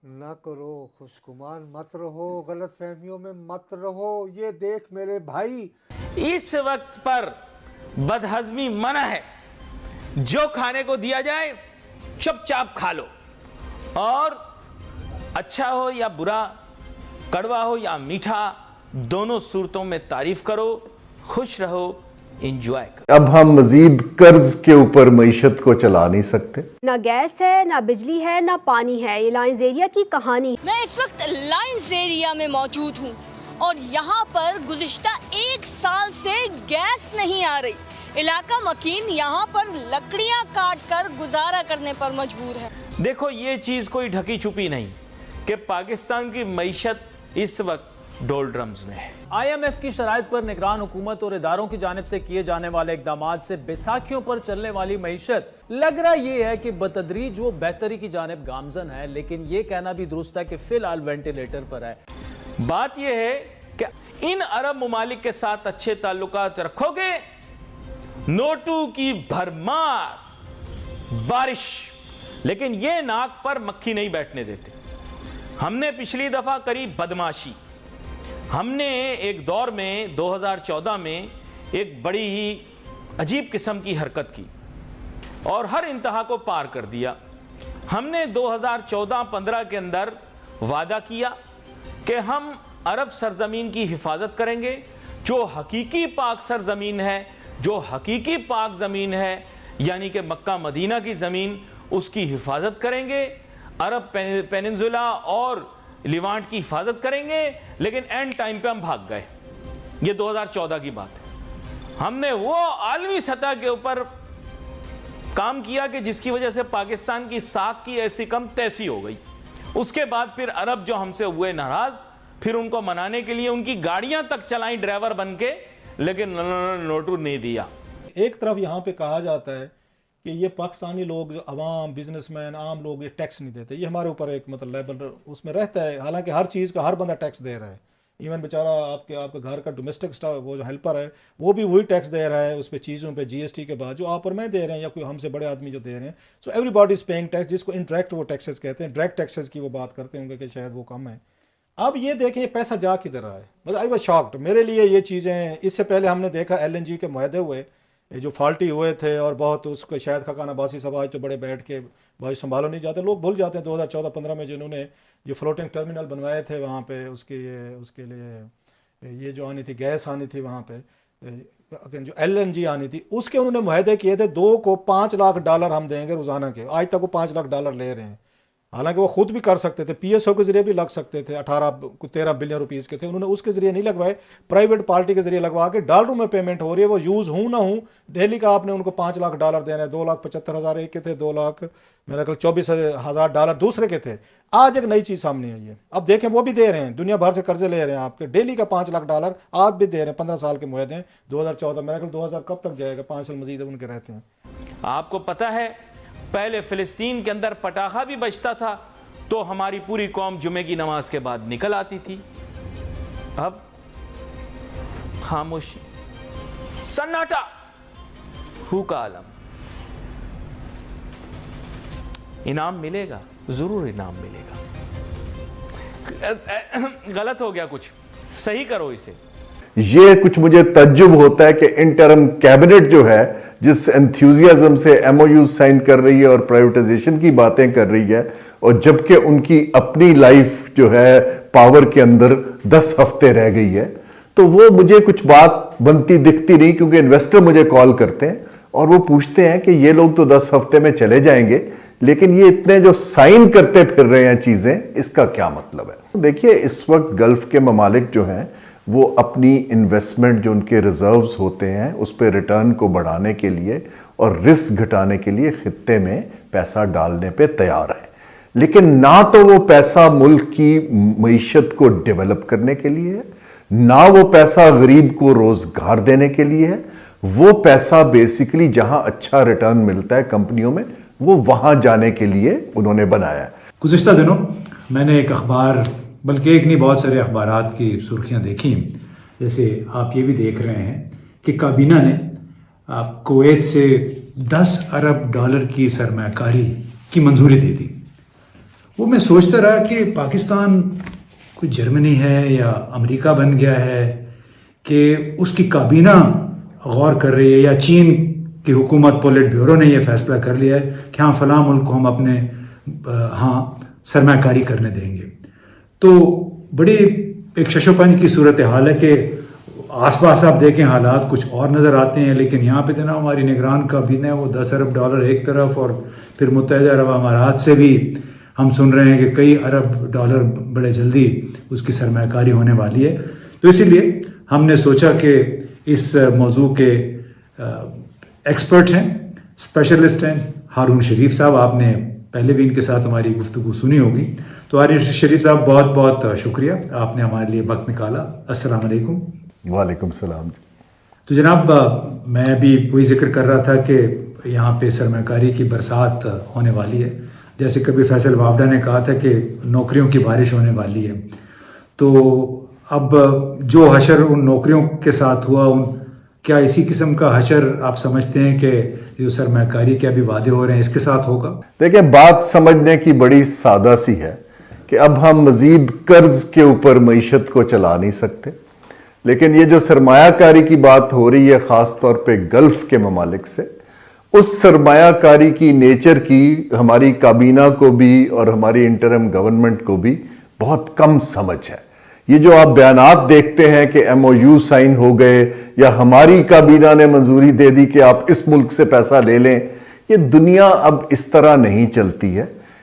ना करो, खुशगुमान मत रहो, गलत फहमियों में मत रहो। ये देख मेरे भाई, इस वक्त पर बदहजमी मना है। जो खाने को दिया जाए चुपचाप खा लो, और अच्छा हो या बुरा, कड़वा हो या मीठा, दोनों सूरतों में तारीफ करो, खुश रहो, एंजॉय करो। अब हम मजीद कर्ज के ऊपर मईशत को चला नहीं सकते। ना गैस है, ना बिजली है, ना पानी है। ये लाइंस एरिया की कहानी। मैं इस वक्त लाइंस एरिया में मौजूद हूँ और यहाँ पर गुज़िश्ता 1 साल से गैस नहीं आ रही। इलाका मकीन यहाँ पर लकड़ियाँ काट कर गुजारा करने पर मजबूर है। देखो, ये चीज कोई ढकी छुपी नहीं कि पाकिस्तान की मईशत इस वक्त डोलड्रम्स में है। IMF की शराइत पर निगरान हुकूमत और इदारों की जानिब से किए जाने वाले इकदामात से बैसाखियों पर चलने वाली मईशत लग रहा ये है कि बतदरीज वो बेहतरी की जानिब गामजन है, लेकिन ये कहना भी दुरुस्त है कि फिलहाल वेंटिलेटर पर है। बात यह है कि इन अरब ममालिक के साथ अच्छे ताल्लुकात रखोगे, नोटू की भरमार, बारिश, लेकिन ये नाक पर मक्खी नहीं बैठने देते। हमने पिछली दफा करी बदमाशी। हमने एक दौर में 2014 में एक बड़ी ही अजीब किस्म की हरकत की और हर इंतहा को पार कर दिया। हमने 2014-15 के अंदर वादा किया कि हम अरब सरजमीन की हिफाजत करेंगे। जो हकीकी पाक सरजमीन है, जो हकीकी पाक ज़मीन है, यानी कि मक्का मदीना की ज़मीन, उसकी हिफाजत करेंगे। अरब पेनिनसुला और लिवांट की हिफाजत करेंगे। लेकिन एंड टाइम पे हम भाग गए। ये 2014 की बात है। हमने वो आलमी सतह के ऊपर काम किया कि जिसकी वजह से पाकिस्तान की साख की ऐसी कम तैसी हो गई। उसके बाद फिर अरब जो हमसे हुए नाराज, फिर उनको मनाने के लिए उनकी गाड़ियां तक चलाई ड्राइवर बन के, लेकिन नोटू नहीं दिया। एक तरफ यहाँ पे कहा जाता है कि ये पाकिस्तानी लोग, जो अवाम, बिजनेसमैन, आम लोग, ये टैक्स नहीं देते, ये हमारे ऊपर एक मतलब लेबल उसमें रहता है। हालांकि हर चीज़ का हर बंदा टैक्स दे रहा है। इवन बेचारा आपके घर का डोमेस्टिक स्टाफ, वो जो हेल्पर है, वो भी वही टैक्स दे रहा है उस पर, चीज़ों पे GST के बाद जो आप और मैं दे रहे हैं या कोई हमसे बड़े आदमी जो दे रहे हैं। So everybody is paying tax, जिसको इंटरेक्ट वो टैक्सेस कहते हैं। डायरेक्ट टैक्सेस की वो बात करते होंगे कि शायद वो कम है। अब ये देखें, ये पैसा जा किधर रहा है। मतलब आई वाज शॉक्ड। मेरे लिए ये चीज़ें, इससे पहले हमने देखा LNG के मुआहदे हुए, ये जो फॉल्टी हुए थे, और बहुत उसको शायद खकाना बासी सब आज तो बड़े बैठ के भाई संभालो नहीं जाते, लोग भूल जाते हैं 2014-15 में जिन्होंने जो फ्लोटिंग टर्मिनल बनवाए थे वहाँ पे, उसके लिए ये जो आनी थी गैस आनी थी वहाँ पे, जो LNG आनी थी, उसके उन्होंने मुआहदे किए थे। 2 को $5 लाख हम देंगे रोजाना के। आज तक वो $5 लाख ले रहे हैं। हालांकि वो खुद भी कर सकते थे, PSO के जरिए भी लग सकते थे। 13 बिलियन रुपीस के थे, उन्होंने उसके जरिए नहीं लगवाए, प्राइवेट पार्टी के जरिए लगवा के डॉलरों में पेमेंट हो रही है। वो यूज हूं ना हूं, दिल्ली का आपने उनको $5 लाख देना है। 2,75,000 एक के थे, 2 लाख मेरा ख्याल $24,000 दूसरे के थे। आज एक नई चीज सामने आई है। अब देखें, वो भी दे रहे हैं, दुनिया भर से कर्जे ले रहे हैं आपके। डेली का $5 लाख आप भी दे रहे हैं। 15 साल के मुआहदे हैं। 2014 मेरा ख्याल 2000 कब तक जाएगा, 5 साल मजीद उनके रहते हैं। आपको पता है, पहले फिलिस्तीन के अंदर पटाखा भी बजता था तो हमारी पूरी कौम जुमे की नमाज के बाद निकल आती थी। अब खामोशी, सन्नाटा, हू का आलम। इनाम मिलेगा, जरूर इनाम मिलेगा। गलत हो गया कुछ, सही करो इसे। ये कुछ मुझे तज्जुब होता है कि इंटरम कैबिनेट जो है, जिस एंथुसियाज्म से MOU साइन कर रही है और प्राइवेटाइजेशन की बातें कर रही है, और जबकि उनकी अपनी लाइफ जो है पावर के अंदर 10 हफ्ते रह गई है, तो वो मुझे कुछ बात बनती दिखती नहीं। क्योंकि इन्वेस्टर मुझे कॉल करते हैं और वो पूछते हैं कि ये लोग तो 10 हफ्ते में चले जाएंगे, लेकिन ये इतने जो साइन करते फिर रहे हैं चीजें, इसका क्या मतलब है। देखिए, इस वक्त गल्फ के ममालिक जो हैं, वो अपनी इन्वेस्टमेंट, जो उनके रिजर्व्स होते हैं, उस पर रिटर्न को बढ़ाने के लिए और रिस्क घटाने के लिए खित्ते में पैसा डालने पे तैयार है। लेकिन ना तो वो पैसा मुल्क की मईशत को डेवलप करने के लिए है, ना वो पैसा गरीब को रोजगार देने के लिए है। वो पैसा बेसिकली जहां अच्छा रिटर्न मिलता है कंपनियों में, वो वहां जाने के लिए उन्होंने बनाया है। गुज़िश्ता दिनों मैंने एक अखबार, बल्कि एक नहीं बहुत सारे अखबारात की सुर्खियां देखी। जैसे आप ये भी देख रहे हैं कि काबीना ने कुवैत से $10 अरब की सरमायाकारी की मंजूरी दे दी। وہ میں سوچتا رہا کہ پاکستان کوئی جرمنی ہے یا امریکہ بن گیا ہے کہ اس کی کابینہ غور کر رہی ہے، یا چین کی حکومت پولیٹ بیورو نے یہ فیصلہ کر لیا ہے کہ ہاں فلاں ملک کو ہم اپنے ہاں سرمایہ کاری کرنے دیں گے. تو بڑی ایک شش و پنج کی صورت حال ہے کہ آس پاس آپ دیکھیں حالات کچھ اور نظر آتے ہیں، لیکن یہاں پہ جناب ہماری نگران کابینہ ہے وہ $10 ارب ایک طرف، اور پھر متحدہ عرب امارات سے بھی ہم سن رہے ہیں کہ کئی ارب ڈالر بڑے جلدی اس کی سرمایہ کاری ہونے والی ہے. تو اسی لیے ہم نے سوچا کہ اس موضوع کے ایکسپرٹ ہیں، اسپیشلسٹ ہیں ہارون شریف صاحب. آپ نے پہلے بھی ان کے ساتھ ہماری گفتگو سنی ہوگی. تو ہارون شریف صاحب بہت بہت شکریہ، آپ نے ہمارے لیے وقت نکالا. السلام علیکم. وعلیکم السلام. تو جناب میں بھی وہی ذکر کر رہا تھا کہ یہاں پہ سرمایہ کاری کی برسات ہونے والی ہے. جیسے کبھی فیصل وافدہ نے کہا تھا کہ نوکریوں کی بارش ہونے والی ہے. تو اب جو حشر ان نوکریوں کے ساتھ ہوا، کیا اسی قسم کا حشر آپ سمجھتے ہیں کہ جو سرمایہ کاری کے ابھی وعدے ہو رہے ہیں اس کے ساتھ ہوگا؟ دیکھیں، بات سمجھنے کی بڑی سادہ سی ہے کہ اب ہم مزید قرض کے اوپر معیشت کو چلا نہیں سکتے، لیکن یہ جو سرمایہ کاری کی بات ہو رہی ہے خاص طور پہ گلف کے ممالک سے، اس سرمایہ کاری کی نیچر کی ہماری کابینہ کو بھی اور ہماری انٹرم گورنمنٹ کو بھی بہت کم سمجھ ہے. یہ جو آپ بیانات دیکھتے ہیں کہ MOU سائن ہو گئے یا ہماری کابینہ نے منظوری دے دی کہ آپ اس ملک سے پیسہ لے لیں، یہ دنیا اب اس طرح نہیں چلتی ہے.